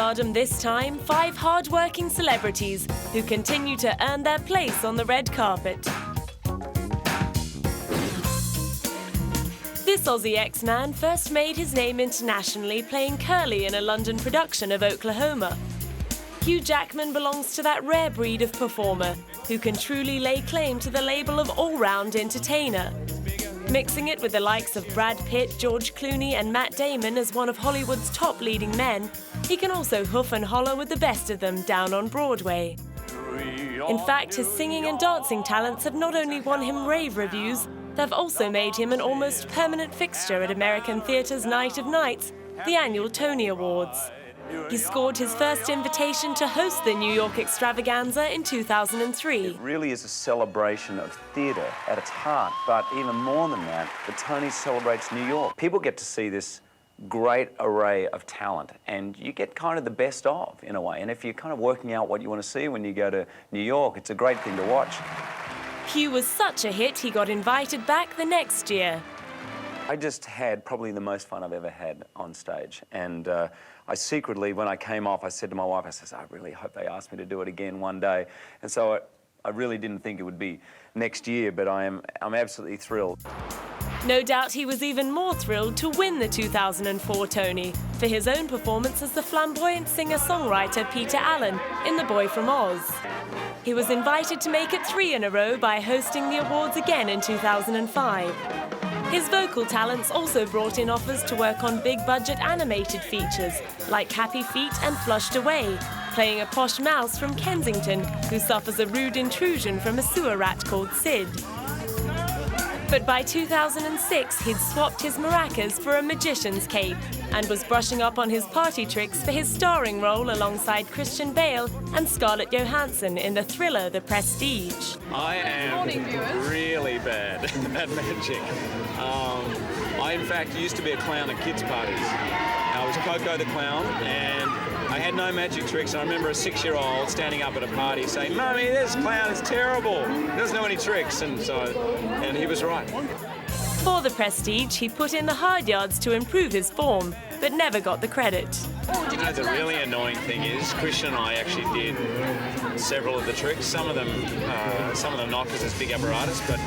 stardom this time, 5 hard-working celebrities who continue to earn their place on the red carpet. This Aussie X-Man first made his name internationally playing Curly in a London production of Oklahoma. Hugh Jackman belongs to that rare breed of performer who can truly lay claim to the label of all-round entertainer. Mixing it with the likes of Brad Pitt, George Clooney and Matt Damon as one of Hollywood's top leading men, he can also hoof and holler with the best of them down on Broadway. In fact, his singing and dancing talents have not only won him rave reviews, they've also made him an almost permanent fixture at American theatre's Night of Nights, the annual Tony Awards. He scored his first invitation to host the New York extravaganza in 2003. It really is a celebration of theatre at its heart, but even more than that, the Tony celebrates New York. People get to see this great array of talent, and you get kind of the best of, in a way. And if you're kind of working out what you want to see when you go to New York, it's a great thing to watch. Hugh was such a hit, he got invited back the next year. I just had probably the most fun I've ever had on stage. And I secretly, when I came off, I said to my wife, I said, I really hope they ask me to do it again one day. And so I really didn't think it would be next year, but I'm absolutely thrilled. No doubt he was even more thrilled to win the 2004 Tony for his own performance as the flamboyant singer-songwriter Peter Allen in The Boy from Oz. He was invited to make it 3 in a row by hosting the awards again in 2005. His vocal talents also brought in offers to work on big-budget animated features like Happy Feet and Flushed Away, playing a posh mouse from Kensington who suffers a rude intrusion from a sewer rat called Sid. But by 2006, he'd swapped his maracas for a magician's cape and was brushing up on his party tricks for his starring role alongside Christian Bale and Scarlett Johansson in the thriller The Prestige. I am really bad at magic. I, in fact, used to be a clown at kids' parties. I was Coco the Clown, and I had no magic tricks. And I remember a 6-year-old standing up at a party saying, "Mummy, this clown is terrible. He doesn't know any tricks." And he was right. For The Prestige, he put in the hard yards to improve his form, but never got the credit. You know, the really annoying thing is, Christian and I actually did several of the tricks. Some of them not because it's big apparatus, but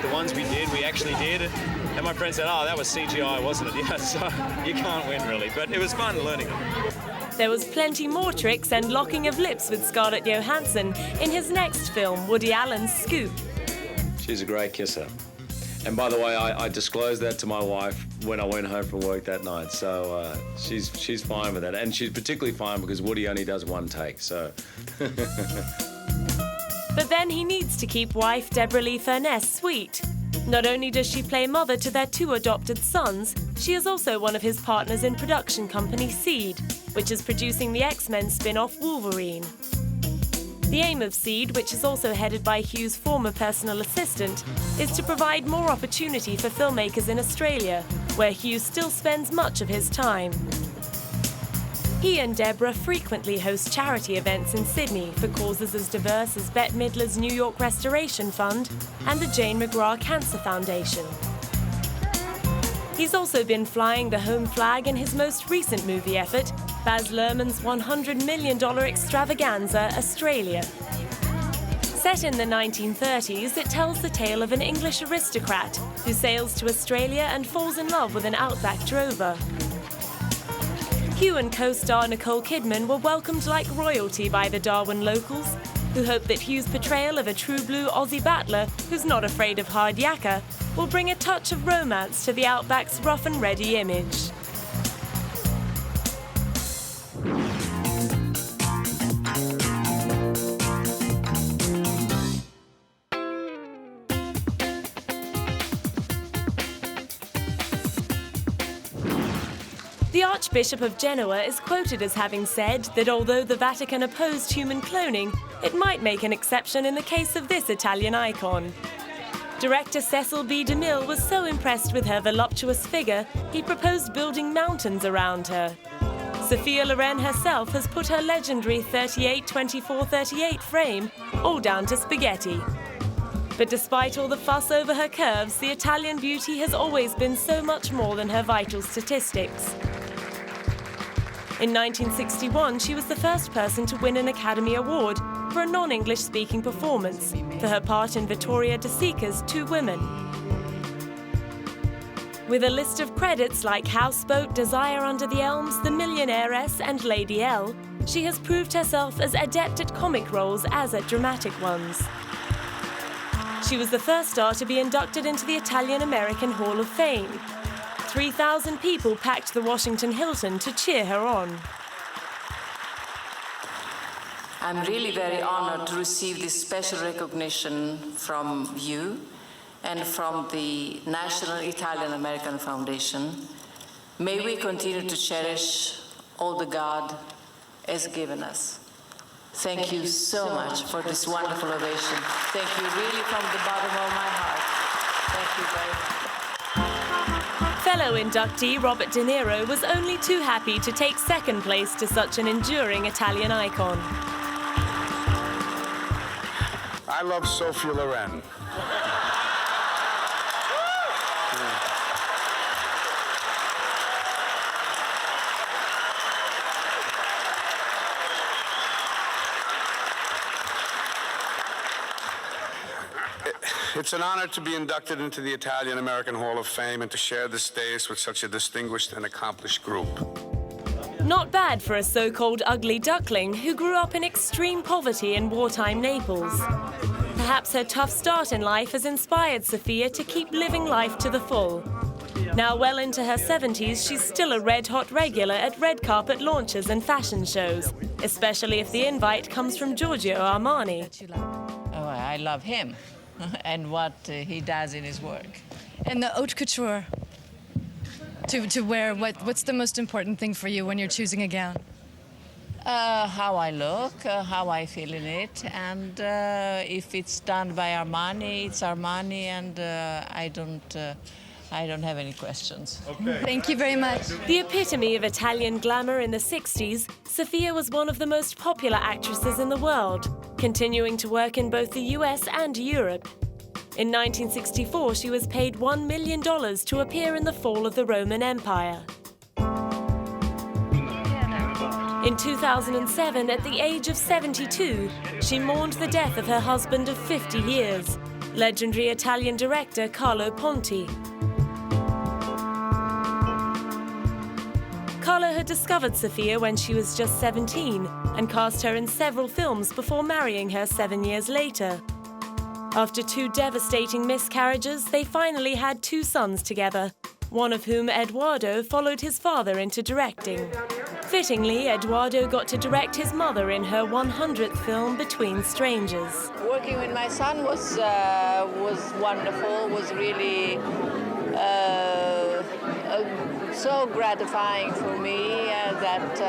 the ones we did, we actually did. And my friend said, "Oh, that was CGI, wasn't it?" Yeah, so you can't win, really. But it was fun learning them. There was plenty more tricks and locking of lips with Scarlett Johansson in his next film, Woody Allen's Scoop. She's a great kisser. And by the way, I disclosed that to my wife when I went home from work that night, so she's fine with that. And she's particularly fine because Woody only does one take, so... But then he needs to keep wife Deborah Lee Furness sweet. Not only does she play mother to their 2 adopted sons, she is also one of his partners in production company Seed, which is producing the X-Men spin-off Wolverine. The aim of Seed, which is also headed by Hugh's former personal assistant, is to provide more opportunity for filmmakers in Australia, where Hugh still spends much of his time. He and Deborah frequently host charity events in Sydney for causes as diverse as Bette Midler's New York Restoration Fund and the Jane McGrath Cancer Foundation. He's also been flying the home flag in his most recent movie effort, Baz Luhrmann's $100 million extravaganza, Australia. Set in the 1930s, it tells the tale of an English aristocrat who sails to Australia and falls in love with an outback drover. Hugh and co-star Nicole Kidman were welcomed like royalty by the Darwin locals, who hope that Hugh's portrayal of a true-blue Aussie battler who's not afraid of hard yakka will bring a touch of romance to the outback's rough and ready image. The Archbishop of Genoa is quoted as having said that although the Vatican opposed human cloning, it might make an exception in the case of this Italian icon. Director Cecil B De Mille was so impressed with her voluptuous figure, he proposed building mountains around her. Sophia Loren herself has put her legendary 38-24-38 frame all down to spaghetti. But despite all the fuss over her curves, the Italian beauty has always been so much more than her vital statistics. In 1961, she was the first person to win an Academy Award for a non-English speaking performance for her part in Vittoria De Sica's Two Women. With a list of credits like Houseboat, Desire Under the Elms, The Millionairess and Lady L, she has proved herself as adept at comic roles as at dramatic ones. She was the first star to be inducted into the Italian-American Hall of Fame. 3,000 people packed the Washington Hilton to cheer her on. I'm really very honored to receive this special recognition from you and from the National Italian-American Foundation. May we continue to cherish all that God has given us. Thank you so much for this wonderful ovation. Thank you really from the bottom of my heart. Thank you very much. Fellow inductee Robert De Niro was only too happy to take second place to such an enduring Italian icon. I love Sophia Loren. It's an honor to be inducted into the Italian-American Hall of Fame and to share this stage with such a distinguished and accomplished group. Not bad for a so-called ugly duckling who grew up in extreme poverty in wartime Naples. Perhaps her tough start in life has inspired Sophia to keep living life to the full. Now well into her 70s, she's still a red-hot regular at red carpet launches and fashion shows, especially if the invite comes from Giorgio Armani. Oh, I love him and what he does in his work. And the haute couture, to wear, what's the most important thing for you when you're choosing a gown? How I look, how I feel in it, and if it's done by Armani, it's Armani, and I don't have any questions. Okay. Thank you very much. The epitome of Italian glamour in the 60s, Sophia was one of the most popular actresses in the world, continuing to work in both the US and Europe. In 1964, she was paid $1 million to appear in The Fall of the Roman Empire. In 2007, at the age of 72, she mourned the death of her husband of 50 years, legendary Italian director Carlo Ponti. Carlo had discovered Sophia when she was just 17 and cast her in several films before marrying her 7 years later. After 2 devastating miscarriages, they finally had 2 sons together, one of whom, Eduardo, followed his father into directing. Fittingly, Eduardo got to direct his mother in her 100th film, Between Strangers. Working with my son was wonderful, was really so gratifying for me that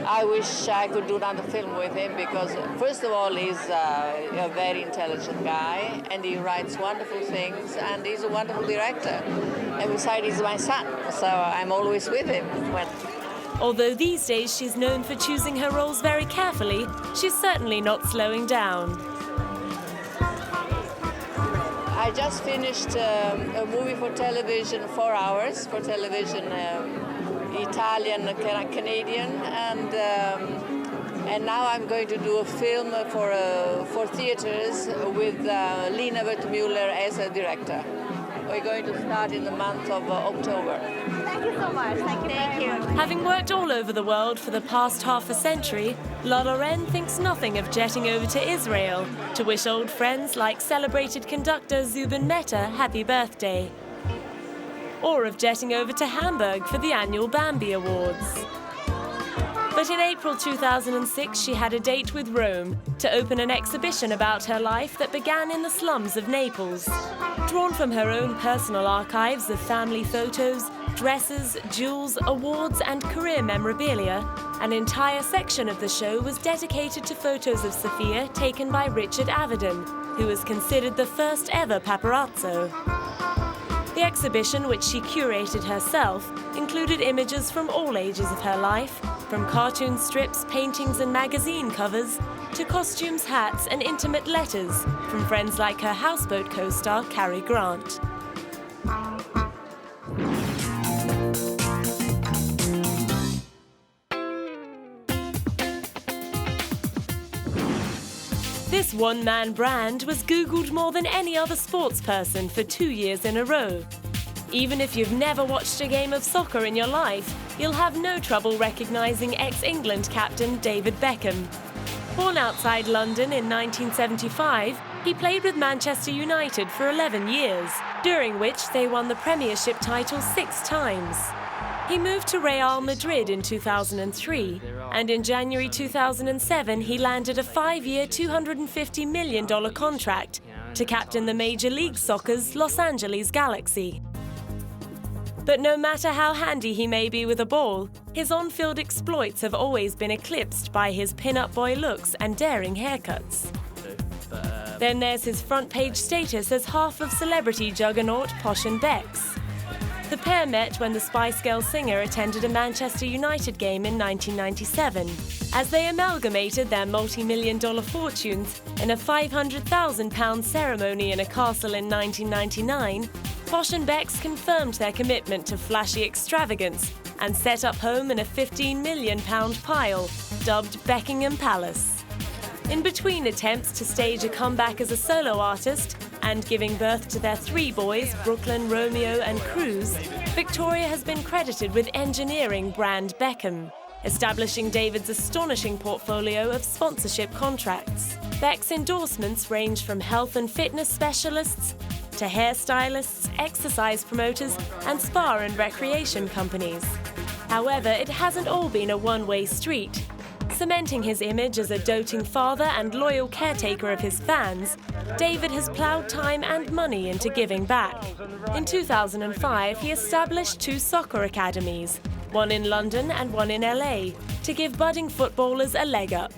I wish I could do another film with him because, first of all, he's a very intelligent guy and he writes wonderful things and he's a wonderful director. And besides, he's my son, so I'm always with him. Although these days she's known for choosing her roles very carefully, she's certainly not slowing down. I just finished a movie for television, 4 hours for television, Italian, Canadian, and now I'm going to do a film for theaters with Lina Wertmüller as a director. We're going to start in the month of October. Thank you so much. Thank you. Having worked all over the world for the past half a century, La Loren thinks nothing of jetting over to Israel to wish old friends like celebrated conductor Zubin Mehta happy birthday. Or of jetting over to Hamburg for the annual Bambi Awards. But in April 2006, she had a date with Rome to open an exhibition about her life that began in the slums of Naples. Drawn from her own personal archives of family photos, dresses, jewels, awards, and career memorabilia, an entire section of the show was dedicated to photos of Sophia taken by Richard Avedon, who was considered the first ever paparazzo. The exhibition, which she curated herself, included images from all ages of her life, from cartoon strips, paintings and magazine covers, to costumes, hats and intimate letters from friends like her Houseboat co-star Cary Grant. This one-man brand was Googled more than any other sports person for 2 years in a row. Even if you've never watched a game of soccer in your life, you'll have no trouble recognising ex-England captain David Beckham. Born outside London in 1975, he played with Manchester United for 11 years, during which they won the Premiership title 6 times. He moved to Real Madrid in 2003, and in January 2007 he landed a 5-year, $250 million contract to captain the Major League Soccer's Los Angeles Galaxy. But no matter how handy he may be with a ball, his on-field exploits have always been eclipsed by his pin-up boy looks and daring haircuts. Then there's his front-page status as half of celebrity juggernaut Posh and Becks. The pair met when the Spice Girls singer attended a Manchester United game in 1997, as they amalgamated their multi-million-dollar fortunes in a £500,000 ceremony in a castle in 1999. Posh and Becks confirmed their commitment to flashy extravagance and set up home in a £15 million pile, dubbed Buckingham Palace. In between attempts to stage a comeback as a solo artist and giving birth to their 3 boys, Brooklyn, Romeo and Cruz, Victoria has been credited with engineering brand Beckham, establishing David's astonishing portfolio of sponsorship contracts. Beck's endorsements range from health and fitness specialists to hairstylists, exercise promoters, and spa and recreation companies. However, it hasn't all been a one-way street. Cementing his image as a doting father and loyal caretaker of his fans, David has ploughed time and money into giving back. In 2005, he established 2 soccer academies, one in London and one in LA, to give budding footballers a leg up.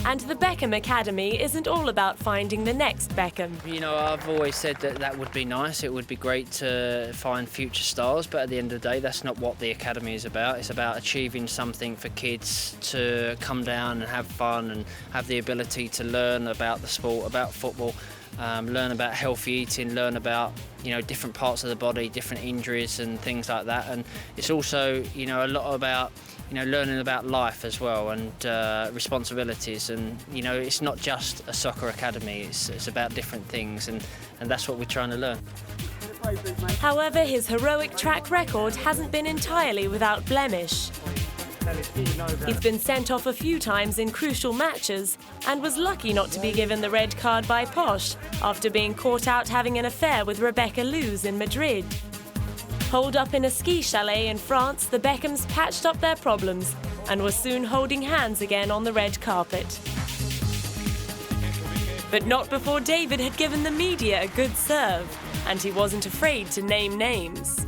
And the Beckham Academy isn't all about finding the next Beckham. You know, I've always said that would be nice. It would be great to find future stars, but at the end of the day, that's not what the Academy is about. It's about achieving something for kids to come down and have fun and have the ability to learn about the sport, about football, learn about healthy eating, learn about, you know, different parts of the body, different injuries and things like that. And it's also, you know, a lot about, you know, learning about life as well and responsibilities. And, you know, it's not just a soccer academy, it's about different things, and that's what we're trying to learn. However, his heroic track record hasn't been entirely without blemish. He's been sent off a few times in crucial matches and was lucky not to be given the red card by Posh after being caught out having an affair with Rebecca Luz in Madrid. Holed up in a ski chalet in France, the Beckhams patched up their problems and were soon holding hands again on the red carpet. But not before David had given the media a good serve, and he wasn't afraid to name names.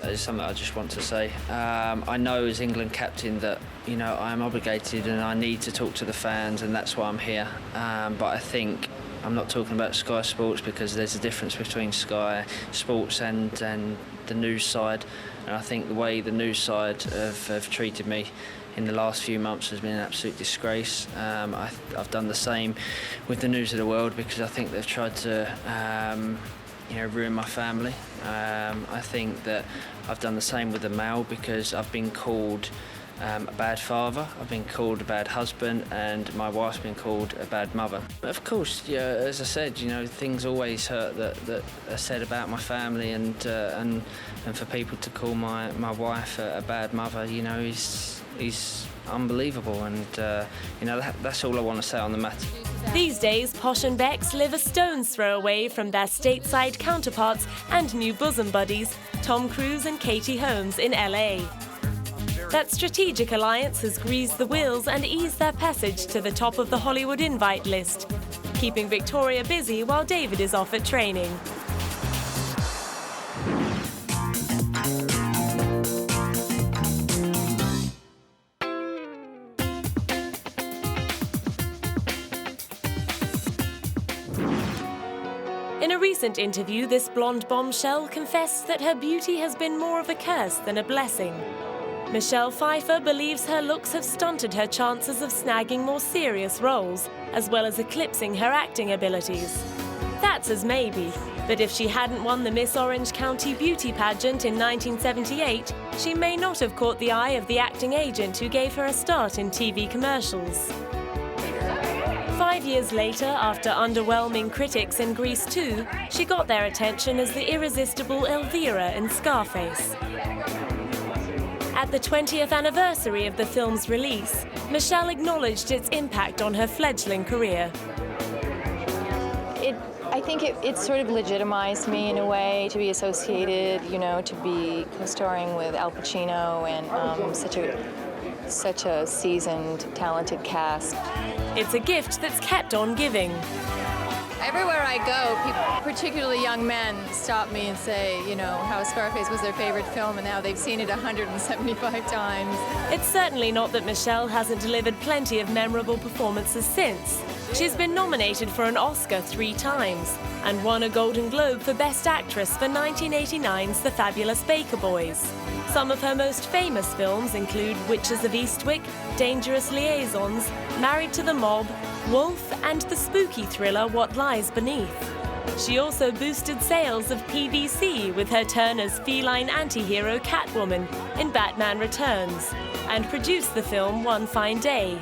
There's something I just want to say. I know as England captain that, you know, I'm obligated and I need to talk to the fans, and that's why I'm here. But I think I'm not talking about Sky Sports, because there's a difference between Sky Sports and the news side. And I think the way the news side have treated me in the last few months has been an absolute disgrace. I've done the same with the News of the World, because I think they've tried to you know, ruin my family. I think that I've done the same with the Mail, because I've been called a bad father, I've been called a bad husband, and my wife's been called a bad mother. Of course, yeah, as I said, you know, things always hurt that are said about my family, and for people to call my wife a bad mother, you know, is unbelievable, and you know, that's all I want to say on the matter. These days, Posh and Becks live a stone's throw away from their stateside counterparts and new bosom buddies, Tom Cruise and Katie Holmes in LA. That strategic alliance has greased the wheels and eased their passage to the top of the Hollywood invite list, keeping Victoria busy while David is off at training. In a recent interview, this blonde bombshell confessed that her beauty has been more of a curse than a blessing. Michelle Pfieffer believes her looks have stunted her chances of snagging more serious roles, as well as eclipsing her acting abilities. That's as maybe, but if she hadn't won the Miss Orange County beauty pageant in 1978, she may not have caught the eye of the acting agent who gave her a start in TV commercials. 5 years later, after underwhelming critics in Grease 2, she got their attention as the irresistible Elvira in Scarface. At the 20th anniversary of the film's release, Michelle acknowledged its impact on her fledgling career. I think it sort of legitimized me in a way to be associated, you know, to be co-starring with Al Pacino and such a seasoned, talented cast. It's a gift that's kept on giving. Everywhere I go, people, particularly young men, stop me and say, you know, how Scarface was their favorite film, and now they've seen it 175 times. It's certainly not that Michelle hasn't delivered plenty of memorable performances since. She's been nominated for an Oscar 3 times and won a Golden Globe for Best Actress for 1989's The Fabulous Baker Boys. Some of her most famous films include Witches of Eastwick, Dangerous Liaisons, Married to the Mob, Wolf, and the spooky thriller What Lies Beneath. She also boosted sales of PVC with her turn as feline anti-hero Catwoman in Batman Returns, and produced the film One Fine Day.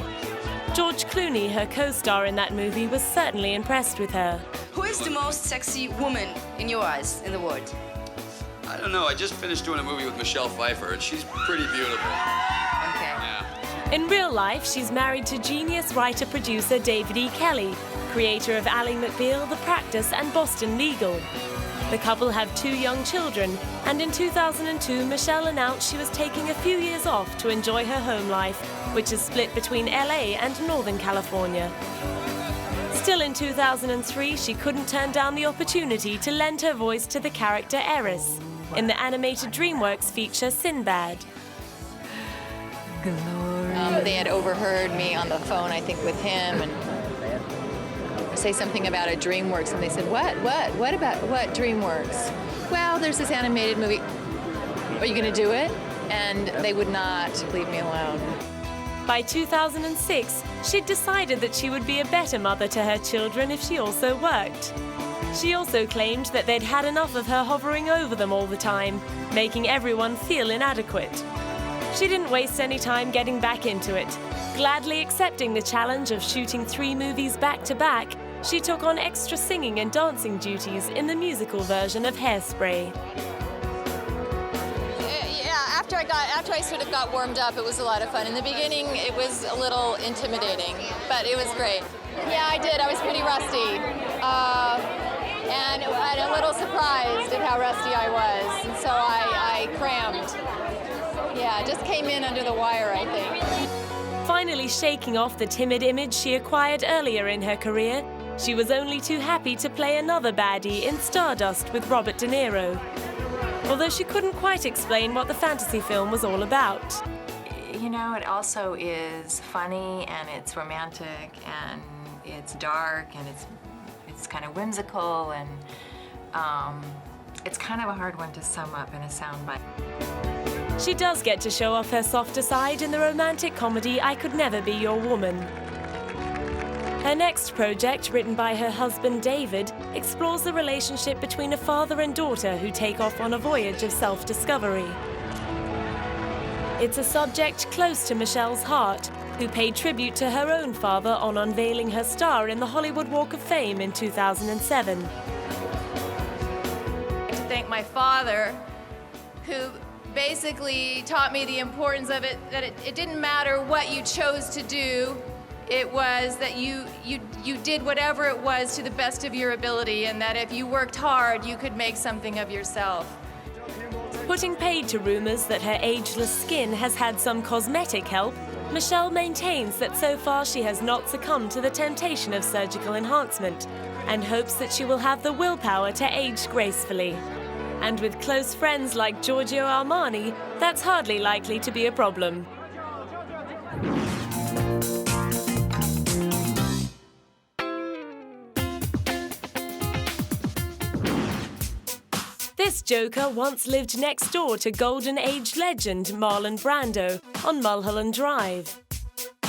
George Clooney, her co-star in that movie, was certainly impressed with her. Who is the most sexy woman in your eyes in the world? I don't know. I just finished doing a movie with Michelle Pfieffer, and she's pretty beautiful. Okay. Yeah. In real life, she's married to genius writer-producer David E. Kelley, creator of Ally McBeal, The Practice, and Boston Legal. The couple have 2 young children, and in 2002, Michelle announced she was taking a few years off to enjoy her home life, which is split between LA and Northern California. Still in 2003, she couldn't turn down the opportunity to lend her voice to the character Eris in the animated DreamWorks feature Sinbad. They had overheard me on the phone, I think, with him, and say something about a DreamWorks, and they said, what DreamWorks? Well, there's this animated movie. Are you going to do it? And they would not leave me alone. By 2006, she'd decided that she would be a better mother to her children if she also worked. She also claimed that they'd had enough of her hovering over them all the time, making everyone feel inadequate. She didn't waste any time getting back into it. Gladly accepting the challenge of shooting 3 movies back-to-back, she took on extra singing and dancing duties in the musical version of Hairspray. After I sort of got warmed up, it was a lot of fun. In the beginning, it was a little intimidating, but it was great. Yeah, I did. I was pretty rusty. And a little surprised at how rusty I was. And so I crammed. Yeah, just came in under the wire, I think. Finally shaking off the timid image she acquired earlier in her career, she was only too happy to play another baddie in Stardust with Robert De Niro. Although she couldn't quite explain what the fantasy film was all about. You know, it also is funny, and it's romantic, and it's dark, and it's kind of whimsical, and it's kind of a hard one to sum up in a soundbite. She does get to show off her softer side in the romantic comedy I Could Never Be Your Woman. Her next project, written by her husband David, explores the relationship between a father and daughter who take off on a voyage of self-discovery. It's a subject close to Michelle's heart, who paid tribute to her own father on unveiling her star in the Hollywood Walk of Fame in 2007. To thank my father, who basically taught me the importance of it, that it didn't matter what you chose to do. It was that you did whatever it was to the best of your ability, and that if you worked hard, you could make something of yourself. Putting paid to rumors that her ageless skin has had some cosmetic help, Michelle maintains that so far she has not succumbed to the temptation of surgical enhancement, and hopes that she will have the willpower to age gracefully. And with close friends like Giorgio Armani, that's hardly likely to be a problem. This Joker once lived next door to Golden Age legend Marlon Brando on Mulholland Drive.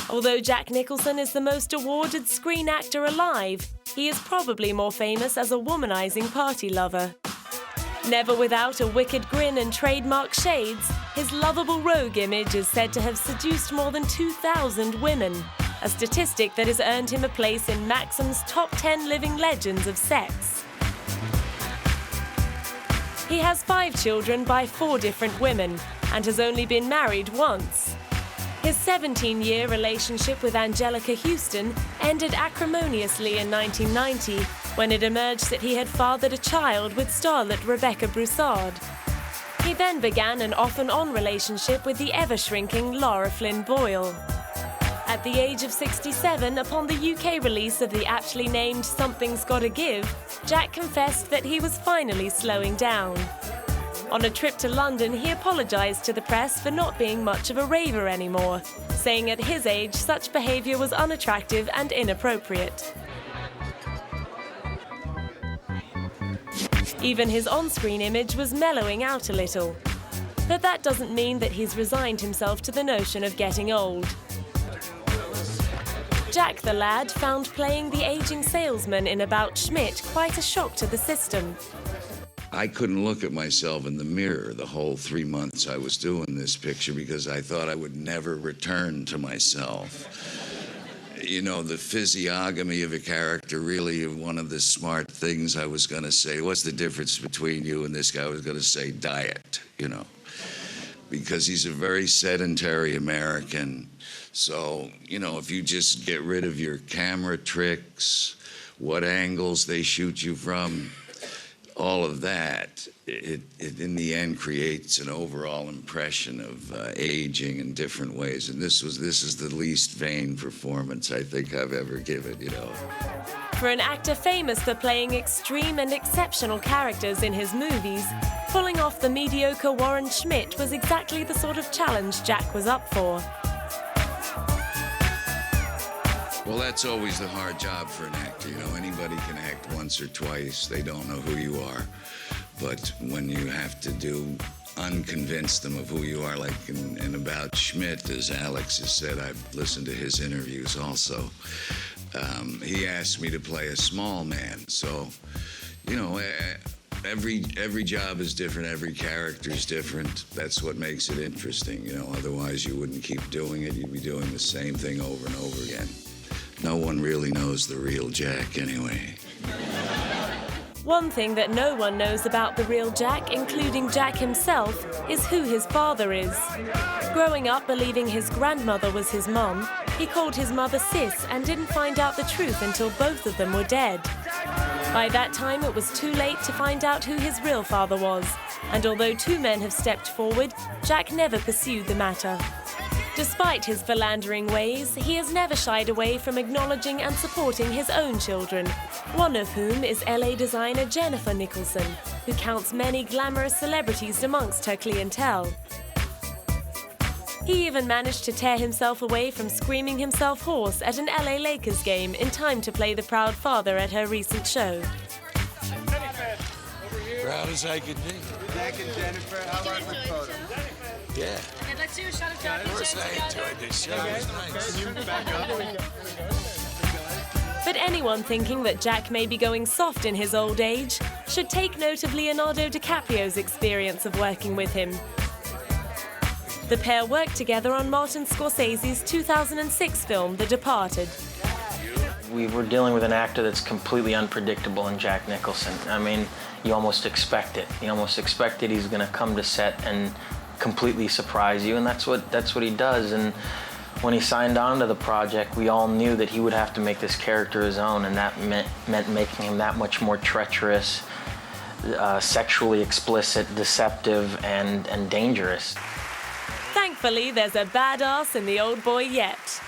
Although Jack Nicholson is the most awarded screen actor alive, he is probably more famous as a womanizing party lover. Never without a wicked grin and trademark shades, his lovable rogue image is said to have seduced more than 2,000 women, a statistic that has earned him a place in Maxim's top 10 living legends of sex. He has 5 children by 4 different women and has only been married once. His 17-year relationship with Angelica Houston ended acrimoniously in 1990 when it emerged that he had fathered a child with starlet Rebecca Broussard. He then began an off-and-on relationship with the ever-shrinking Lara Flynn Boyle. At the age of 67, upon the UK release of the aptly named Something's Gotta Give, Jack confessed that he was finally slowing down. On a trip to London, he apologised to the press for not being much of a raver anymore, saying at his age such behaviour was unattractive and inappropriate. Even his on-screen image was mellowing out a little. But that doesn't mean that he's resigned himself to the notion of getting old. Jack the lad found playing the aging salesman in About Schmidt quite a shock to the system. I couldn't look at myself in the mirror the whole 3 months I was doing this picture because I thought I would never return to myself. You know, the physiognomy of a character, really one of the smart things I was going to say. What's the difference between you and this guy? I was going to say diet, you know, because he's a very sedentary American. So, you know, if you just get rid of your camera tricks, what angles they shoot you from, all of that, it in the end creates an overall impression of aging in different ways. And this is the least vain performance I think I've ever given, you know. For an actor famous for playing extreme and exceptional characters in his movies, pulling off the mediocre Warren Schmidt was exactly the sort of challenge Jack was up for. Well, that's always the hard job for an actor. You know, anybody can act once or twice. They don't know who you are. But when you have to unconvince them of who you are, like in About Schmidt, as Alex has said, I've listened to his interviews also. He asked me to play a small man. So, you know, every job is different. Every character is different. That's what makes it interesting. You know, otherwise you wouldn't keep doing it. You'd be doing the same thing over and over again. No one really knows the real Jack anyway. One thing that no one knows about the real Jack, including Jack himself, is who his father is. Growing up believing his grandmother was his mum, he called his mother Sis and didn't find out the truth until both of them were dead. By that time, it was too late to find out who his real father was, and although 2 men have stepped forward, Jack never pursued the matter. Despite his philandering ways, he has never shied away from acknowledging and supporting his own children, one of whom is LA designer Jennifer Nicholson, who counts many glamorous celebrities amongst her clientele. He even managed to tear himself away from screaming himself hoarse at an LA Lakers game in time to play the proud father at her recent show. Proud as I could be. Jack and Jennifer, how about the photo? Yeah. Okay, let's do a shot of Jack and Of course I enjoyed this show. It was nice. But anyone thinking that Jack may be going soft in his old age should take note of Leonardo DiCaprio's experience of working with him. The pair worked together on Martin Scorsese's 2006 film, The Departed. We were dealing with an actor that's completely unpredictable in Jack Nicholson. I mean, you almost expect it. You almost expect that he's going to come to set and completely surprise you, and that's what he does. And when he signed on to the project, we all knew that he would have to make this character his own, and that meant making him that much more treacherous, sexually explicit, deceptive, and dangerous. Thankfully, there's a badass in the old boy yet.